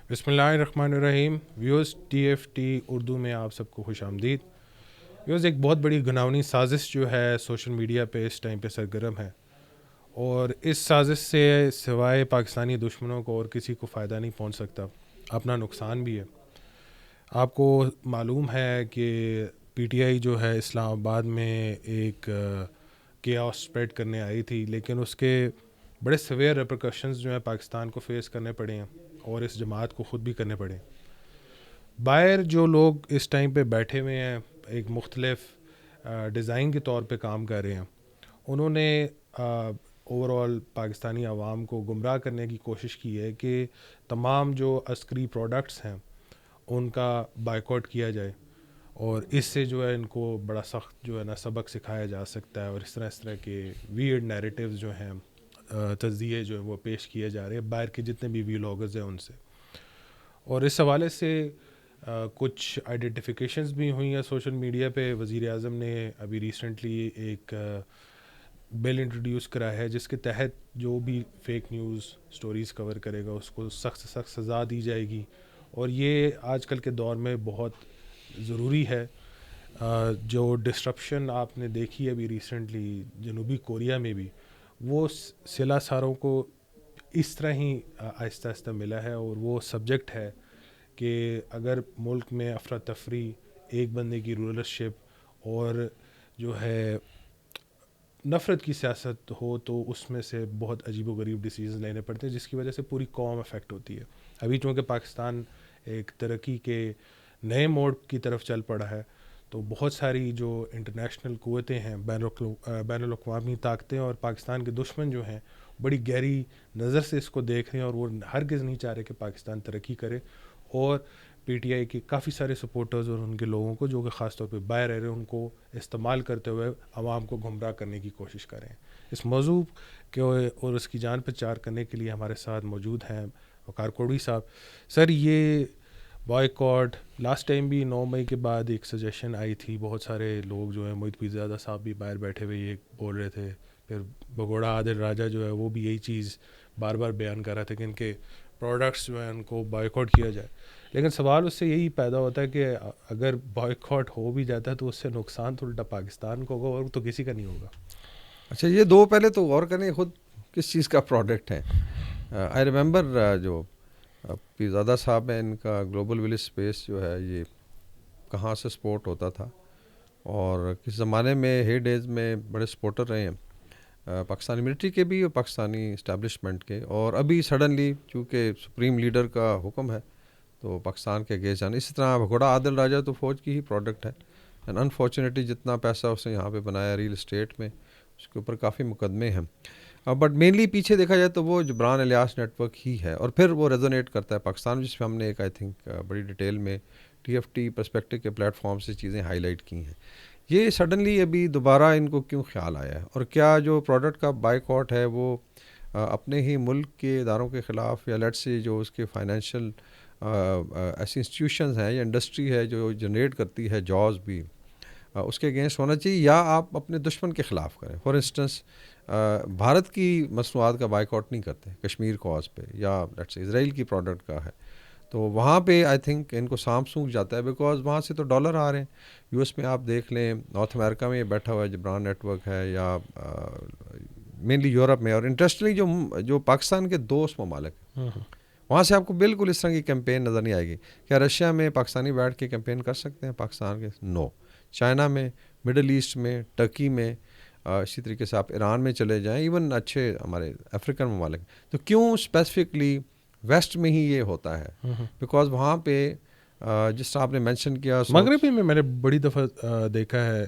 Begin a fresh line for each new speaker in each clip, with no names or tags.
بسم اللہ الرحمن الرحیم. ویوز TFT اردو میں آپ سب کو خوش آمدید. ویوز ایک بہت بڑی گناونی سازش جو ہے سوشل میڈیا پہ اس ٹائم پہ سرگرم ہے، اور اس سازش سے سوائے پاکستانی دشمنوں کو اور کسی کو فائدہ نہیں پہنچ سکتا، اپنا نقصان بھی ہے. آپ کو معلوم ہے کہ PTI جو ہے اسلام آباد میں ایک کیاس اسپریڈ کرنے آئی تھی، لیکن اس کے بڑے سویئر ریپرکشنز جو ہیں پاکستان کو فیس کرنے پڑے ہیں اور اس جماعت کو خود بھی کرنے پڑے. باہر جو لوگ اس ٹائم پہ بیٹھے ہوئے ہیں ایک مختلف ڈیزائن کے طور پہ کام کر رہے ہیں، انہوں نے اوور آل پاکستانی عوام کو گمراہ کرنے کی کوشش کی ہے کہ تمام جو عسکری پروڈکٹس ہیں ان کا بائیکاٹ کیا جائے، اور اس سے جو ہے ان کو بڑا سخت جو ہے نا سبق سکھایا جا سکتا ہے، اور اس طرح کے ویئرڈ نیریٹیوز جو ہیں تجزیے جو ہیں وہ پیش کیے جا رہے ہیں باہر کے جتنے بھی ویلاگرز ہیں ان سے. اور اس حوالے سے کچھ آئیڈینٹیفیکیشنز بھی ہوئی ہیں سوشل میڈیا پہ. وزیر اعظم نے ابھی ریسنٹلی ایک بل انٹروڈیوس کرا ہے جس کے تحت جو بھی فیک نیوز سٹوریز کور کرے گا اس کو سخت سے سخت سزا دی جائے گی، اور یہ آج کل کے دور میں بہت ضروری ہے. جو ڈسٹرپشن آپ نے دیکھی ابھی ریسنٹلی جنوبی کوریا میں بھی، وہ سلا ساروں کو اس طرح ہی آہستہ آہستہ ملا ہے، اور وہ سبجیکٹ ہے کہ اگر ملک میں افراتفری، ایک بندے کی رولرشپ اور جو ہے نفرت کی سیاست ہو تو اس میں سے بہت عجیب و غریب ڈیسیزن لینے پڑتے ہیں جس کی وجہ سے پوری قوم افیکٹ ہوتی ہے. ابھی چونکہ پاکستان ایک ترقی کے نئے موڑ کی طرف چل پڑا ہے، تو بہت ساری جو انٹرنیشنل قوتیں ہیں، بین الاقوامی طاقتیں اور پاکستان کے دشمن جو ہیں بڑی گہری نظر سے اس کو دیکھ رہے ہیں، اور وہ ہرگز نہیں چاہ رہے کہ پاکستان ترقی کرے. اور PTI کے کافی سارے سپورٹرز اور ان کے لوگوں کو جو کہ خاص طور پہ باہر رہ رہے ہیں ان کو استعمال کرتے ہوئے عوام کو گمراہ کرنے کی کوشش کر رہے ہیں. اس موضوع کے اور اس کی جان پہ چار کرنے کے لیے ہمارے ساتھ موجود ہیں وقار کوڑوی صاحب. سر، یہ بائیکاٹ لاسٹ ٹائم بھی 9 مئی کے بعد ایک سجیشن آئی تھی، بہت سارے لوگ جو ہیں محیط پیرزادہ صاحب بھی باہر بیٹھے ہوئے یہ بول رہے تھے، پھر بگوڑا عادل راجہ جو ہے وہ بھی یہی چیز بار بار بیان کر رہا تھا کہ ان کے پروڈکٹس جو ہیں ان کو بائیکاٹ کیا جائے. لیکن سوال اس سے یہی پیدا ہوتا ہے کہ اگر بائیکاٹ ہو بھی جاتا ہے تو اس سے نقصان تو الٹا پاکستان کو ہوگا اور تو کسی کا نہیں ہوگا.
اچھا، یہ دو پہلے تو غور کریں خود کس چیز کا پروڈکٹ ہے. آئی ریمبر جو پیرزادہ صاحب ہیں، ان کا گلوبل ولیج اسپیس جو ہے یہ کہاں سے سپورٹ ہوتا تھا، اور کس زمانے میں ہی ڈیز میں بڑے سپورٹر رہے ہیں پاکستانی ملٹری کے بھی اور پاکستانی اسٹیبلشمنٹ کے. اور ابھی سڈنلی چونکہ سپریم لیڈر کا حکم ہے تو پاکستان کے اگینسٹ جانا. اسی طرح بھگوڑا عادل راجہ تو فوج کی ہی پروڈکٹ ہے، اینڈ انفارچونیٹلی جتنا پیسہ اس نے یہاں پہ بنایا ریل اسٹیٹ میں اس کے اوپر کافی مقدمے ہیں. بٹ مینلی پیچھے دیکھا جائے تو وہ جبران الیاس نیٹ ورک ہی ہے، اور پھر وہ ریزونیٹ کرتا ہے پاکستان، جس پہ ہم نے ایک آئی تھنک بڑی ڈیٹیل میں TFT پرسپیکٹو کے پلیٹ فارم سے چیزیں ہائی لائٹ کی ہیں. یہ سڈنلی ابھی دوبارہ ان کو کیوں خیال آیا ہے، اور کیا جو پروڈکٹ کا بائیکاٹ ہے وہ اپنے ہی ملک کے اداروں کے خلاف، یا لیٹ سے جو اس کے فائنینشیل ایسی انسٹیٹیوشنز ہیں یا انڈسٹری ہے جو جنریٹ کرتی ہے جابز بھی، اس کے اگینسٹ ہونا چاہیے، یا آپ اپنے دشمن کے خلاف کریں. فار انسٹنس بھارت کی مصنوعات کا بائیکاٹ نہیں کرتے کشمیر کاز پہ، یا لیٹ سے اسرائیل کی پروڈکٹ کا ہے تو وہاں پہ آئی تھنک ان کو سانپ سونکھ جاتا ہے، بیکاز وہاں سے تو ڈالر آ رہے ہیں. US میں آپ دیکھ لیں، نارتھ امریکہ میں یہ بیٹھا ہوا ہے جبران نیٹ ورک ہے، یا مینلی یورپ میں. اور انٹرسٹنگلی جو پاکستان کے دوست ممالک ہیں وہاں سے آپ کو بالکل اس طرح کی کیمپین نظر نہیں آئے گی. کیا رشیا میں پاکستانی بیٹھ کے کیمپین کر سکتے ہیں پاکستان کے؟ نو. چائنا میں، مڈل ایسٹ میں، ٹرکی میں، اسی طریقے سے آپ ایران میں چلے جائیں، ایون اچھے ہمارے افریقن ممالک. تو کیوں اسپیسیفکلی ویسٹ میں ہی یہ ہوتا ہے؟ بیکاز وہاں پہ جس طرح آپ نے مینشن کیا
مغربی میں نے بڑی دفعہ دیکھا ہے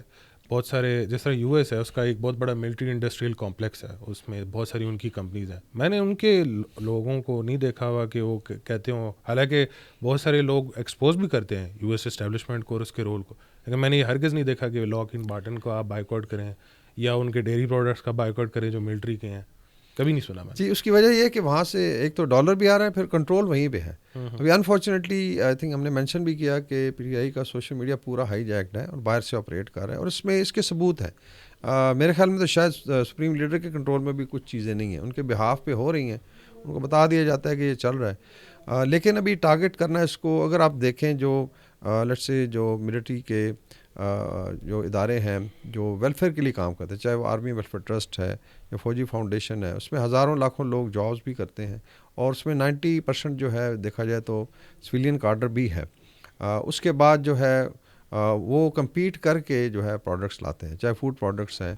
بہت سارے، جس طرح US ہے اس کا ایک بہت بڑا ملٹری انڈسٹریل کمپلیکس ہے، اس میں بہت ساری ان کی کمپنیز ہیں. میں نے ان کے لوگوں کو نہیں دیکھا ہوا کہ وہ کہتے ہوں، حالانکہ بہت سارے لوگ ایکسپوز بھی کرتے ہیں US اسٹیبلشمنٹ کو اور اس کے رول کو، لیکن میں نے یہ ہرگز نہیں دیکھا کہ لاک ان مارٹن کو آپ بائیکاٹ کریں یا ان کے ڈیری پروڈکٹس کا بائیکاٹ کریں جو ملٹری کے ہیں. کبھی نہیں سنا میں.
جی، اس کی وجہ یہ ہے کہ وہاں سے ایک تو ڈالر بھی آ رہا ہے، پھر کنٹرول وہیں پہ ہے. ابھی انفارچونیٹلی آئی تھنک ہم نے مینشن بھی کیا کہ PTI کا سوشل میڈیا پورا ہائی جیکڈ ہے اور باہر سے آپریٹ کر رہا ہے، اور اس میں اس کے ثبوت ہے. میرے خیال میں تو شاید سپریم لیڈر کے کنٹرول میں بھی کچھ چیزیں نہیں ہیں، ان کے بہاف پہ ہو رہی ہیں، ان کو بتا دیا جاتا ہے کہ یہ چل رہا ہے. لیکن ابھی ٹارگٹ کرنا ہے اس کو. اگر آپ دیکھیں جو لیٹس سے جو ملٹری کے جو ادارے ہیں جو ویلفیئر کے لیے کام کرتے ہیں, چاہے وہ آرمی ویلفیئر ٹرسٹ ہے یا فوجی فاؤنڈیشن ہے, اس میں ہزاروں لاکھوں لوگ جابس بھی کرتے ہیں, اور اس میں 90% جو ہے دیکھا جائے تو سویلین کارڈر بھی ہے. اس کے بعد جو ہے وہ کمپیٹ کر کے جو ہے پروڈکٹس لاتے ہیں, چاہے فوڈ پروڈکٹس ہیں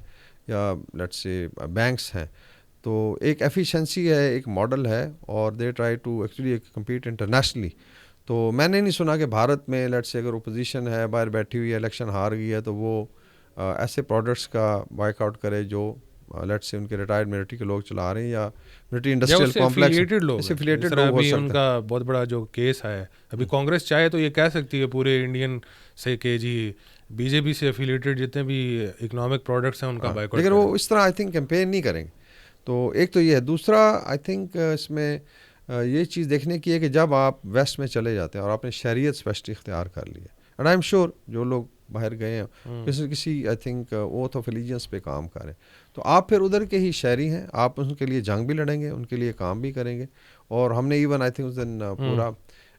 یا لیٹس سے بینکس ہیں. تو ایک ایفیشنسی ہے, ایک ماڈل ہے, اور they try to actually compete internationally. تو میں نے نہیں سنا کہ بھارت میں لیٹس سے اگر اپوزیشن ہے باہر بیٹھی ہوئی ہے, الیکشن ہار گئی ہے, تو وہ ایسے پروڈکٹس کا بائک آؤٹ کرے جو لیٹس سے ان کے ریٹائرڈ ملٹری کے لوگ چلا رہے ہیں یا ملٹری انڈسٹریل کمپلیکس
لوگ
سے افیلیٹڈ لوگ ہو
ابھی
سکتے
ان
ہیں.
کا بہت بڑا جو کیس ہے, ابھی کانگریس چاہے تو یہ کہہ سکتی ہے پورے انڈین سے کہ جی بی جے پی سے افیلیٹڈ جتنے بھی اکنامک پروڈکٹس ہیں ان کا بائیکاٹ,
لیکن وہ اس طرح آئی تھنک کیمپین نہیں کریں گے. تو ایک تو یہ ہے. دوسرا آئی تھنک اس میں یہ چیز دیکھنے کی ہے کہ جب آپ ویسٹ میں چلے جاتے ہیں اور آپ نے شہریت اسپیشلی اختیار کر لی ہے, اینڈ آئی ایم شیور جو لوگ باہر گئے ہیں کسی I think oath of allegiance پہ کام کریں, تو آپ پھر ادھر کے ہی شہری ہیں, آپ ان کے لیے جنگ بھی لڑیں گے, ان کے لیے کام بھی کریں گے. اور ہم نے ایون آئی تھنک اس دن پورا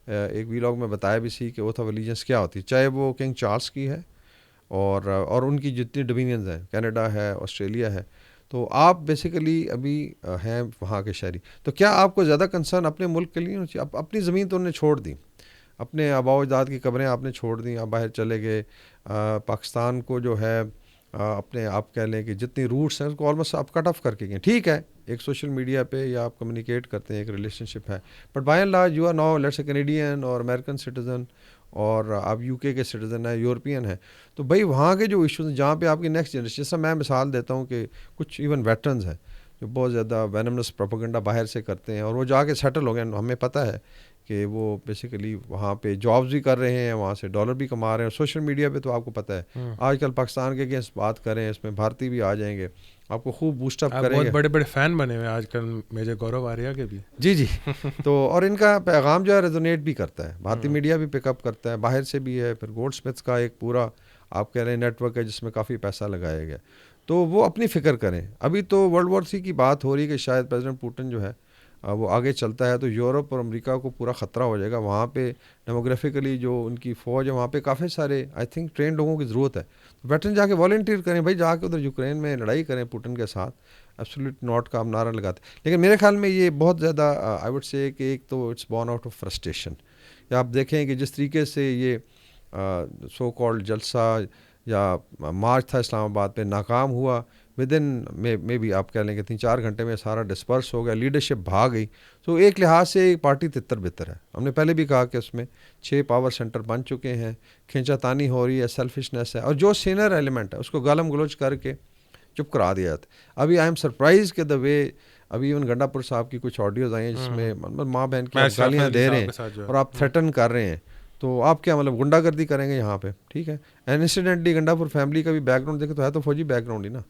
ایک ویلاگ میں بتایا بھی سی کہ اوتھ آف ایلیجنس کیا ہوتی ہے, چاہے وہ کنگ چارلس کی ہے اور ان کی جتنی ڈومینینز ہیں, کینیڈا ہے, آسٹریلیا ہے, تو آپ بیسیکلی ابھی ہیں وہاں کے شہری. تو کیا آپ کو زیادہ کنسرن اپنے ملک کے لیے ہونا چاہیے؟ اپنی زمین تو انہوں نے چھوڑ دی, اپنے آباء و اجداد کی قبریں آپ نے چھوڑ دیں, آپ باہر چلے گئے. پاکستان کو جو ہے اپنے آپ کہہ لیں کہ جتنی روٹس ہیں اس کو آلموسٹ آپ کٹ آف کر کے گئے. ٹھیک ہے ایک سوشل میڈیا پہ یا آپ کمیونیکیٹ کرتے ہیں, ایک ریلیشن شپ ہے, but by and large you are now let's a Canadian اور امریکن سٹیزن, اور آپ یو کے سٹیزن ہیں, یورپین ہیں. تو بھائی وہاں کے جو ایشوز ہیں جہاں پہ آپ کی نیکسٹ جنریشن, جیسا میں مثال دیتا ہوں کہ کچھ ایون ویٹرنز ہیں جو بہت زیادہ وینمنس پروپیگنڈا باہر سے کرتے ہیں, اور وہ جا کے سیٹل ہو گئے. ہمیں پتہ ہے کہ وہ بیسیکلی وہاں پہ جابز بھی کر رہے ہیں, وہاں سے ڈالر بھی کما رہے ہیں. سوشل میڈیا پہ تو آپ کو پتہ ہے آج کل پاکستان کے اگینسٹ بات کریں, اس میں بھارتی بھی آ جائیں گے, آپ کو خوب بوسٹ اپ کریں گے.
بہت بڑے بڑے فین بنے ہوئے آج کل میجر گورو آریہ کے بھی.
جی تو اور ان کا پیغام جو ہے ریزونیٹ بھی کرتا ہے, بھارتی میڈیا بھی پک اپ کرتا ہے, باہر سے بھی ہے. پھر گولڈ اسمتھس کا ایک پورا آپ کہہ رہے ہیں نیٹ ورک ہے جس میں کافی پیسہ لگایا گیا. تو وہ اپنی فکر کریں. ابھی تو ورلڈ وار 3 کی بات ہو رہی ہے کہ شاید پریزیڈنٹ پوٹن جو ہے وہ آگے چلتا ہے تو یورپ اور امریکہ کو پورا خطرہ ہو جائے گا. وہاں پہ ڈیموگرافیکلی جو ان کی فوج ہے وہاں پہ کافی سارے آئی تھنک ٹرینڈ لوگوں کی ضرورت ہے. تو ویٹرن جا کے والنٹیئر کریں بھائی, جا کے ادھر یوکرین میں لڑائی کریں پوٹن کے ساتھ. ایبسولوٹ ناٹ کا ہم نعرہ لگاتے. لیکن میرے خیال میں یہ بہت زیادہ آئی وڈ سے کہ ایک تو it's born out of frustration. یا آپ دیکھیں کہ جس طریقے سے یہ سو کالڈ جلسہ یا مارچ تھا اسلام آباد پہ ناکام ہوا, ود ان میں بھی آپ کہہ لیں کہ 3-4 گھنٹے میں سارا ڈسپرس ہو گیا, لیڈرشپ بھاگ گئی. تو ایک لحاظ سے پارٹی تتر بتر ہے. ہم نے پہلے بھی کہا کہ اس میں 6 پاور سینٹر بن چکے ہیں, کھینچا تانی ہو رہی ہے, سیلفشنس ہے, اور جو سینئر ایلیمنٹ ہے اس کو گالم گلوچ کر کے چپ کرا دیا جاتا. ابھی آئی ایم سرپرائز کہ دا وے ابھی ایون گنڈا پور صاحب کی کچھ آڈیوز آئی ہیں جس میں ماں بہن کی آپ گالیاں دے رہے ہیں اور آپ تھریٹن کر رہے ہیں. تو آپ کیا مطلب غنڈہ گردی کریں گے یہاں پہ؟ ٹھیک ہے. اینڈ انسیڈنٹلی گنڈا پور فیملی کا بھی بیک گراؤنڈ دیکھیں تو ہے تو فوجی بیک گراؤنڈ ہی نا,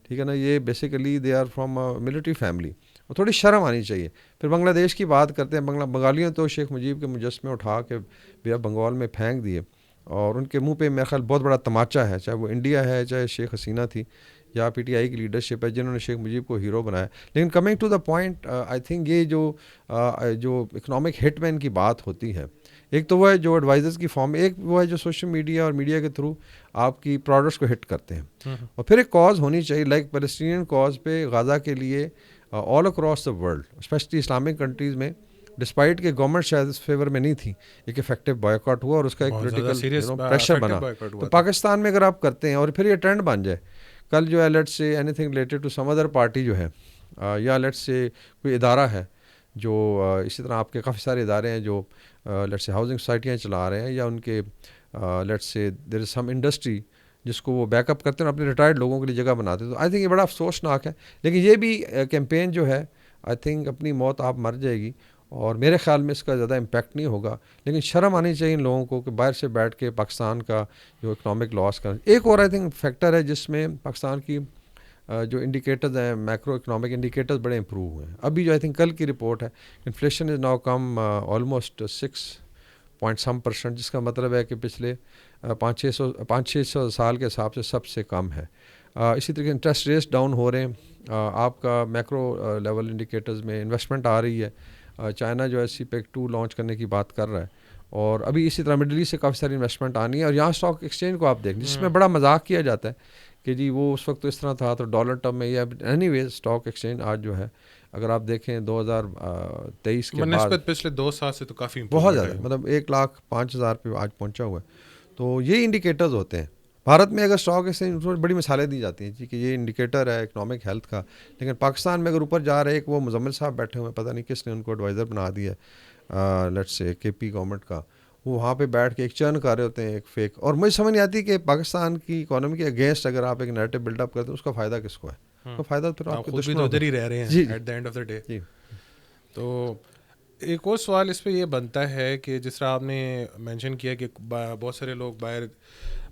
ٹھیک ہے نا. یہ basically they are from military family, اور تھوڑی شرم آنی چاہیے. پھر بنگلہ دیش کی بات کرتے ہیں. بنگالیوں تو شیخ مجیب کے مجسمے اٹھا کے بیا بنگال میں پھینک دیے, اور ان کے منہ پہ میرا خیال بہت بڑا تماچا ہے, چاہے وہ انڈیا ہے, چاہے شیخ حسینہ تھی, یا پی ٹی آئی کی لیڈرشپ ہے جنہوں نے شیخ مجیب کو ہیرو بنایا. لیکن coming to the point, I think یہ جو اکنامک ہٹ مین کی بات ہوتی ہے, ایک تو وہ ہے جو ایڈوائزرز کی فارم, ایک وہ ہے جو سوشل میڈیا اور میڈیا کے تھرو آپ کی پروڈکٹس کو ہٹ کرتے ہیں. اور پھر ایک کاز ہونی چاہیے لائک پیلسٹینین کاز پہ غازہ کے لیے all across the world, especially Islamic countries میں, ڈسپائٹ کہ گورنمنٹ شاید اس فیور میں نہیں تھی, ایک افیکٹو بائیکاٹ ہوا اور اس کا ایک پولیٹیکل پریشر بنا. تو پاکستان میں اگر آپ کرتے ہیں اور پھر یہ ٹرینڈ بن جائے, کل جو ہے let's say anything related to some other party جو ہے, یا لیٹس سے کوئی ادارہ ہے جو اسی طرح آپ کے کافی سارے ادارے ہیں جو لیٹس سے ہاؤسنگ سوسائٹیاں چلا رہے ہیں, یا ان کے let's say there is some industry جس کو وہ بیک اپ کرتے ہیں اور اپنے ریٹائرڈ لوگوں کے لیے جگہ بناتے ہیں. تو آئی تھنک یہ بڑا افسوسناک ہے. لیکن یہ بھی کیمپین جو ہے آئی تھنک اپنی موت آپ مر جائے گی, اور میرے خیال میں اس کا زیادہ امپیکٹ نہیں ہوگا. لیکن شرم آنی چاہیے ان لوگوں کو کہ باہر سے بیٹھ کے پاکستان کا جو اکنامک لاس کا ایک اور آئی تھنک فیکٹر ہے جس میں پاکستان کی جو انڈیکیٹرز ہیں, میکرو اکنامک انڈیکیٹرز بڑے امپروو ہوئے ہیں. ابھی جو آئی تھنک کل کی رپورٹ ہے, inflation is now come almost 6.some%, جس کا مطلب ہے کہ پچھلے 500-600 سال کے حساب سے سب سے کم ہے. اسی طریقے انٹرسٹ ریٹس ڈاؤن ہو رہے ہیں. آپ کا میکرو لیول انڈیکیٹرز میں انویسٹمنٹ آ رہی ہے. چائنا جو ہے سی پیک 2 لانچ کرنے کی بات کر رہا ہے, اور ابھی اسی طرح مڈل ایسٹ سے کافی ساری انویسٹمنٹ آنی ہے. اور یہاں اسٹاک ایکسچینج کو آپ دیکھیں جس میں بڑا مذاق کیا جاتا ہے کہ جی وہ اس وقت تو اس طرح تھا, تو ڈالر ٹرم میں یا اینی ویز اسٹاک ایکسچینج آج جو ہے اگر آپ دیکھیں 2023 کے بعد
نسبت پچھلے 2 سال سے تو کافی
بہت زیادہ, مطلب 1,05,000 پہ آج پہنچا ہوا ہے. تو یہ انڈیکیٹرز ہوتے ہیں. بھارت میں اگر اسٹاک ایکسچینج بڑی مثالیں دی جاتی ہیں جی کہ یہ انڈیکیٹر ہے اکنامک ہیلتھ کا, لیکن پاکستان میں اگر اوپر جا رہے ایک وہ مزمل صاحب بیٹھے ہوئے ہیں, پتہ نہیں کس نے ان کو ایڈوائزر بنا دیا ہے لیٹس سے کے پی گورنمنٹ کا, وہ وہاں پہ بیٹھ کے ایک چرن کر رہے ہوتے ہیں ایک فیک. اور مجھے سمجھ نہیں آتی کہ پاکستان کی اکانومی کے اگینسٹ اگر آپ ایک نیریٹو بلڈ اپ کرتے ہیں اس کا فائدہ کس کو ہے؟ تو فائدہ پھر آپ کے
خود بھی
دشمنوں
تو ادھر ہی رہ رہے ہیں at the end of the day. تو ایک اور سوال اس پہ یہ بنتا ہے کہ جس طرح آپ نے مینشن کیا کہ بہت سارے لوگ باہر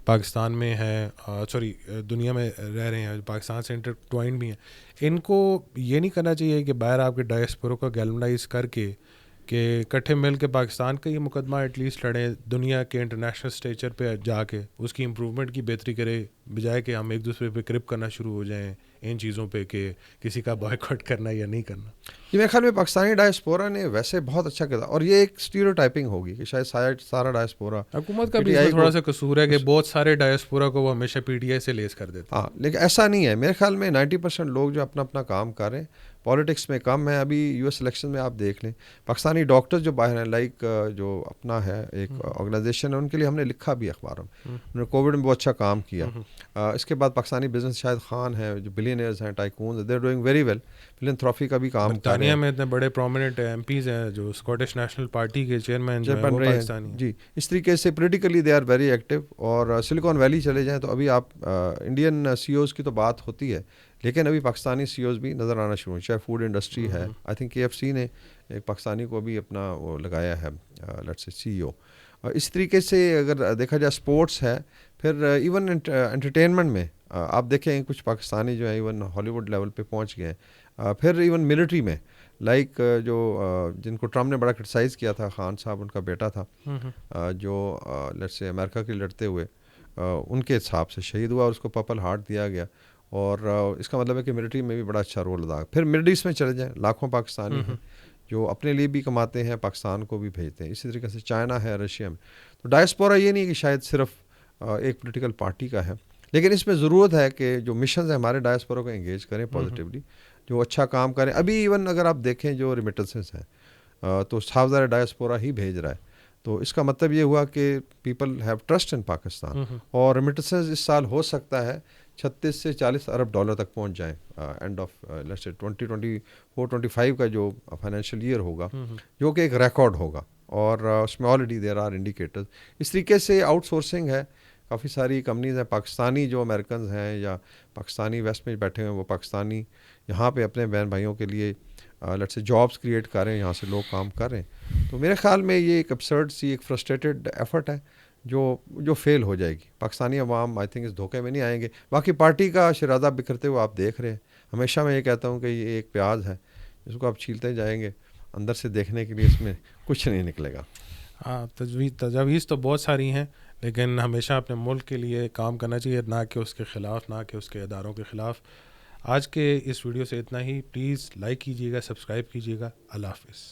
پاکستان میں ہیں, سوری دنیا میں رہ رہے ہیں, پاکستان سے انٹرٹوائنڈ بھی ہیں, ان کو یہ نہیں کرنا چاہیے کہ باہر آپ کے ڈائسپورا کو گیلمنائز کر کے کہ اکٹھے مل کے پاکستان کا یہ مقدمہ ایٹ لیسٹ لڑیں, دنیا کے انٹرنیشنل اسٹیچر پہ جا کے اس کی امپرومنٹ کی بہتری کرے, بجائے کہ ہم ایک دوسرے پہ کرپ کرنا شروع ہو جائیں ان چیزوں پہ کہ کسی کا بائیکاٹ کرنا یا نہیں کرنا.
یہ میرے خیال میں پاکستانی ڈائسپورا نے ویسے بہت اچھا کیا, اور یہ ایک اسٹیریوٹائپنگ ہوگی کہ شاید سارا ڈائسپورا
حکومت کا بھی اس میں تھوڑا سا قصور ہے کہ بہت سارے ڈائسپورا کو وہ ہمیشہ پی ٹی آئی سے لیس کر دیتے ہیں.
ہاں, لیکن ایسا نہیں ہے میرے خیال میں. 90% لوگ جو اپنا اپنا کام کر رہے ہیں, پالیٹکس میں کم ہے. ابھی یو ایس الیکشن میں آپ دیکھ لیں پاکستانی ڈاکٹر جو باہر ہیں, لائک جو اپنا ہے ایک آرگنائزیشن ہے, ان کے لیے ہم نے لکھا بھی اخباروں میں, انہوں نے کووڈ میں بہت اچھا کام کیا. اس کے بعد پاکستانی بزنس شاہد خان ہے جو بلینئرز ہیں, tycoons, they are doing very well. Philanthropy کا بھی کام کر رہے
برطانیہ
ہیں.
میں اتنے بڑے پرومیننٹ ایم پیز ہیں جو اسکاٹش نیشنل پارٹی کے چیئرمین جو ہیں وہ پاکستانی ہیں.
جی, اس طریقے سے politically they are very active. اور سلیکان ویلی چلے جائیں تو ابھی آپ انڈین سی اوز کی تو بات ہوتی ہے, لیکن ابھی پاکستانی سی اوز بھی نظر آنا شروع ہوئے. چاہے فوڈ انڈسٹری ہے, آئی تھنک کے ایف سی نے ایک پاکستانی کو بھی اپنا وہ لگایا ہے لیٹس سے سی او. اس طریقے سے اگر دیکھا جائے اسپورٹس ہے, پھر ایون انٹرٹینمنٹ میں آپ دیکھیں کچھ پاکستانی جو ہیں ایون ہالی ووڈ لیول پہ پہنچ گئے ہیں. پھر ایون ملٹری میں لائک جو جن کو ٹرمپ نے بڑا کرٹیسائز کیا تھا, خان صاحب ان کا بیٹا تھا جو لیٹس سے امریکہ کے لڑتے ہوئے ان کے حساب سے شہید ہوا اور اس کو پرپل ہارٹ دیا گیا. اور اس کا مطلب ہے کہ ملٹری میں بھی بڑا اچھا رول ادا. پھر مڈل ایسٹ میں چلے جائیں, لاکھوں پاکستانی ہیں جو اپنے لیے بھی کماتے ہیں, پاکستان کو بھی بھیجتے ہیں. اسی طریقے سے چائنا ہے, رشیا میں. تو ڈائسپورا یہ نہیں کہ شاید صرف ایک پولیٹیکل پارٹی کا ہے, لیکن اس میں ضرورت ہے کہ جو مشنز ہیں ہمارے ڈائسپورا کو انگیج کریں پازیٹیولی, جو اچھا کام کریں. ابھی ایون اگر آپ دیکھیں جو ریمیٹنسز ہیں تو صاحب زیادہ ڈائسپورا ہی بھیج رہا ہے. تو اس کا مطلب یہ ہوا کہ people have trust in Pakistan. اور ریمیٹنسز اس سال ہو سکتا ہے 36 سے 40 ارب ڈالر تک پہنچ جائیں اینڈ آف لیٹس سے 2024-25 کا جو فائنینشیل ایئر ہوگا, جو کہ ایک ریکارڈ ہوگا. اور اس میں آلریڈی دیر آر انڈیکیٹرز. اس طریقے سے آؤٹ سورسنگ ہے, کافی ساری کمپنیز ہیں پاکستانی جو امریکنز ہیں یا پاکستانی ویسٹ میں بیٹھے ہوئے, وہ پاکستانی یہاں پہ اپنے بہن بھائیوں کے لیے لیٹس سے جابس کریٹ کر رہے ہیں, یہاں سے لوگ کام کر رہے ہیں. تو میرے خیال میں یہ ایک ابسرڈ سی ایک فرسٹریٹڈ ایفرٹ ہے جو فیل ہو جائے گی. پاکستانی عوام آئی تھنک اس دھوکے میں نہیں آئیں گے. باقی پارٹی کا شرادہ بکھرتے ہوئے آپ دیکھ رہے ہیں. ہمیشہ میں یہ کہتا ہوں کہ یہ ایک پیاز ہے جس کو آپ چھیلتے جائیں گے, اندر سے دیکھنے کے لیے اس میں کچھ نہیں نکلے گا.
ہاں, تجاویز تو بہت ساری ہیں, لیکن ہمیشہ اپنے ملک کے لیے کام کرنا چاہیے, نہ کہ اس کے خلاف, نہ کہ اس کے اداروں کے خلاف. آج کے اس ویڈیو سے اتنا ہی. پلیز لائک کیجیے گا, سبسکرائب کیجیے گا. اللہ حافظ.